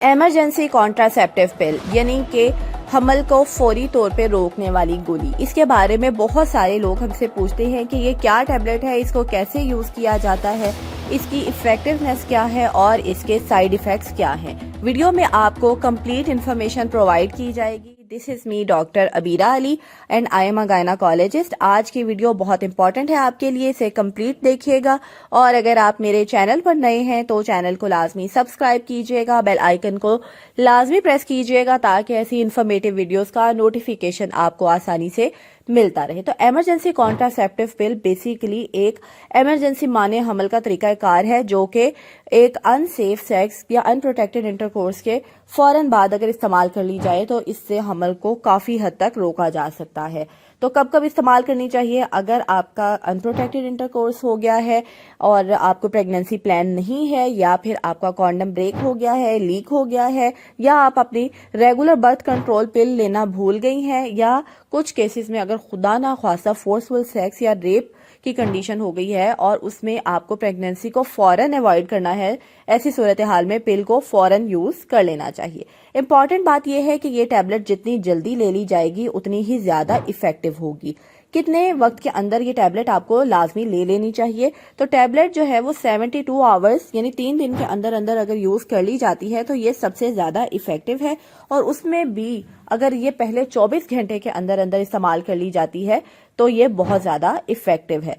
Emergency کانٹراسیپٹیو پل یعنی کہ حمل کو فوری طور پہ روکنے والی گولی، اس کے بارے میں بہت سارے لوگ ہم سے پوچھتے ہیں کہ یہ کیا ٹیبلٹ ہے، اس کو کیسے یوز کیا جاتا ہے، اس کی ایفیکٹونیس کیا ہے اور اس کے سائیڈ ایفیکٹس کیا ہیں۔ ویڈیو میں آپ کو کمپلیٹ انفارمیشن پرووائڈ کی جائے گی۔ This is me doctor Abeera Ali and I am a gynaecologist. آج کی ویڈیو بہت امپورٹنٹ ہے آپ کے لیے، اسے کمپلیٹ دیکھیے گا، اور اگر آپ میرے چینل پر نئے ہیں تو چینل کو لازمی سبسکرائب کیجیے گا، بیل آئیکن کو لازمی پریس کیجیے گا تاکہ ایسی انفارمیٹیو ویڈیوز کا نوٹیفیکیشن آپ کو آسانی سے ملتا رہے۔ تو ایمرجنسی کانٹراسیپٹیو پل بیسیکلی ایک ایمرجنسی مانع حمل کا طریقہ کار ہے جو کہ ایک ان سیف سیکس یا ان پروٹیکٹڈ انٹرکورس کے فوراً بعد اگر استعمال کر لی جائے تو اس سے حمل کو کافی حد تک روکا جا سکتا ہے۔ تو کب کب استعمال کرنی چاہیے؟ اگر آپ کا ان پروٹیکٹڈ انٹرکورس ہو گیا ہے اور آپ کو پریگننسی پلان نہیں ہے، یا پھر آپ کا کانڈم بریک ہو گیا ہے، لیک ہو گیا ہے، یا آپ اپنی ریگولر برتھ کنٹرول پل لینا بھول گئی ہیں، یا کچھ کیسز میں اگر خدا نہ خواستہ فورسفل سیکس یا ریپ کی کنڈیشن ہو گئی ہے اور اس میں آپ کو پریگننسی کو فوراً ایوائڈ کرنا ہے، ایسی صورتحال میں پل کو فوراً یوز کر لینا چاہیے۔ امپورٹنٹ بات یہ ہے کہ یہ ٹیبلٹ جتنی جلدی لے لی جائے گی اتنی ہی زیادہ ایفیکٹو ہوگی۔ کتنے وقت کے اندر یہ ٹیبلٹ آپ کو لازمی لے لینی چاہیے؟ تو ٹیبلٹ جو ہے وہ 72 آورز یعنی 3 دن کے اندر اندر اگر یوز کر لی جاتی ہے تو یہ سب سے زیادہ ایفیکٹو ہے، اور اس میں بھی اگر یہ پہلے 24 گھنٹے کے اندر اندر استعمال کر لی جاتی ہے تو یہ بہت زیادہ ایفیکٹو ہے۔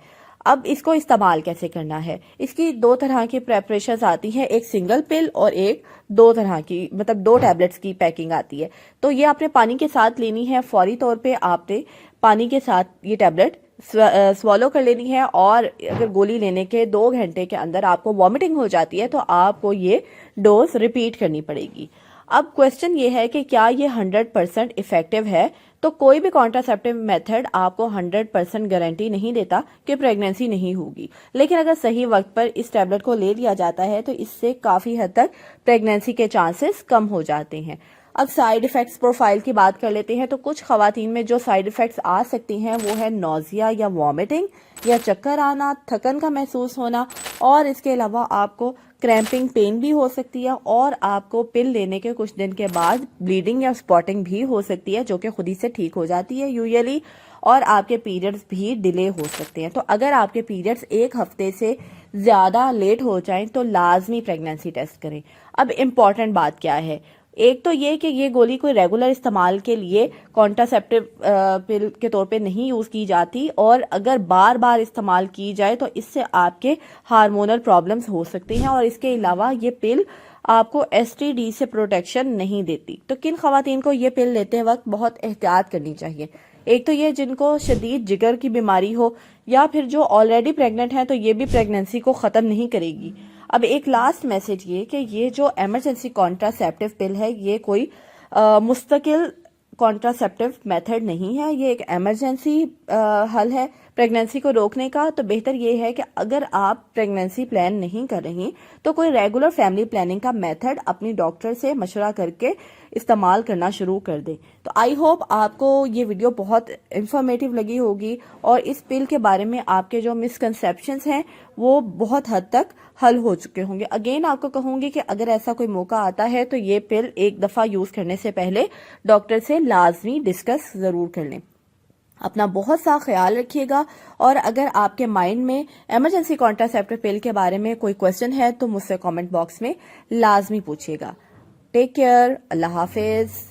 اب اس کو استعمال کیسے کرنا ہے؟ اس کی 2 طرح کی پریپریشنز آتی ہیں، ایک سنگل پل اور ایک 2 طرح کی، مطلب 2 ٹیبلٹس کی پیکنگ آتی ہے۔ تو یہ آپ نے پانی کے ساتھ لینی ہے، فوری طور پہ آپ نے پانی کے ساتھ یہ ٹیبلٹ سوالو کر لینی ہے، اور اگر گولی لینے کے 2 گھنٹے کے اندر آپ کو وامٹنگ ہو جاتی ہے تو آپ کو یہ ڈوز ریپیٹ کرنی پڑے گی۔ اب کوسچن یہ ہے کہ کیا یہ 100% ایفیکٹو ہے؟ تو کوئی بھی کانٹراسیپٹیو میتھڈ آپ کو 100% گارنٹی نہیں دیتا کہ پریگننسی نہیں ہوگی، لیکن اگر صحیح وقت پر اس ٹیبلٹ کو لے لیا جاتا ہے تو اس سے کافی حد تک پریگننسی کے چانسز کم ہو جاتے ہیں۔ اب سائیڈ ایفیکٹس پروفائل کی بات کر لیتے ہیں۔ تو کچھ خواتین میں جو سائیڈ ایفیکٹس آ سکتی ہیں وہ ہے نوزیا یا وامٹنگ یا چکر آنا، تھکن کا محسوس ہونا، اور اس کے علاوہ آپ کو کریمپنگ پین بھی ہو سکتی ہے، اور آپ کو پل لینے کے کچھ دن کے بعد بلیڈنگ یا سپاٹنگ بھی ہو سکتی ہے جو کہ خود ہی سے ٹھیک ہو جاتی ہے یوزلی، اور آپ کے پیریڈز بھی ڈیلے ہو سکتے ہیں۔ تو اگر آپ کے پیریڈز 1 ہفتے سے زیادہ لیٹ ہو جائیں تو لازمی پریگننسی ٹیسٹ کریں۔ اب امپورٹنٹ بات کیا ہے؟ ایک تو یہ کہ یہ گولی کوئی ریگولر استعمال کے لیے کانٹراسیپٹیو پل کے طور پہ نہیں یوز کی جاتی، اور اگر بار بار استعمال کی جائے تو اس سے آپ کے ہارمونل پرابلمز ہو سکتی ہیں، اور اس کے علاوہ یہ پل آپ کو ایس ٹی ڈی سے پروٹیکشن نہیں دیتی۔ تو کن خواتین کو یہ پل لیتے وقت بہت احتیاط کرنی چاہیے؟ ایک تو یہ جن کو شدید جگر کی بیماری ہو، یا پھر جو آلریڈی پریگننٹ ہیں تو یہ بھی پریگننسی کو ختم نہیں کرے گی۔ اب ایک لاسٹ میسج یہ کہ یہ جو ایمرجنسی کانٹراسیپٹیو پل ہے یہ کوئی مستقل کانٹراسیپٹیو میتھڈ نہیں ہے، یہ ایک ایمرجنسی حل ہے پریگننسی کو روکنے کا۔ تو بہتر یہ ہے کہ اگر آپ پریگننسی پلان نہیں کر رہی تو کوئی ریگولر فیملی پلاننگ کا میتھڈ اپنی ڈاکٹر سے مشورہ کر کے استعمال کرنا شروع کر دیں۔ تو آئی ہوپ آپ کو یہ ویڈیو بہت انفارمیٹیو لگی ہوگی، اور اس پل کے بارے میں آپ کے جو مسکنسیپشنز ہیں وہ بہت حد تک حل ہو چکے ہوں گے۔ اگین آپ کو کہوں گی کہ اگر ایسا کوئی موقع آتا ہے تو یہ پل ایک دفعہ یوز کرنے سے پہلے ڈاکٹر سے لازمی ڈسکس ضرور کر لیں۔ اپنا بہت سا خیال رکھیے گا، اور اگر آپ کے مائنڈ میں ایمرجنسی کانٹراسیپٹیو پل کے بارے میں کوئی کوسچن ہے تو مجھ سے کامنٹ باکس میں لازمی پوچھیے گا۔ ٹیک کیئر، اللہ حافظ۔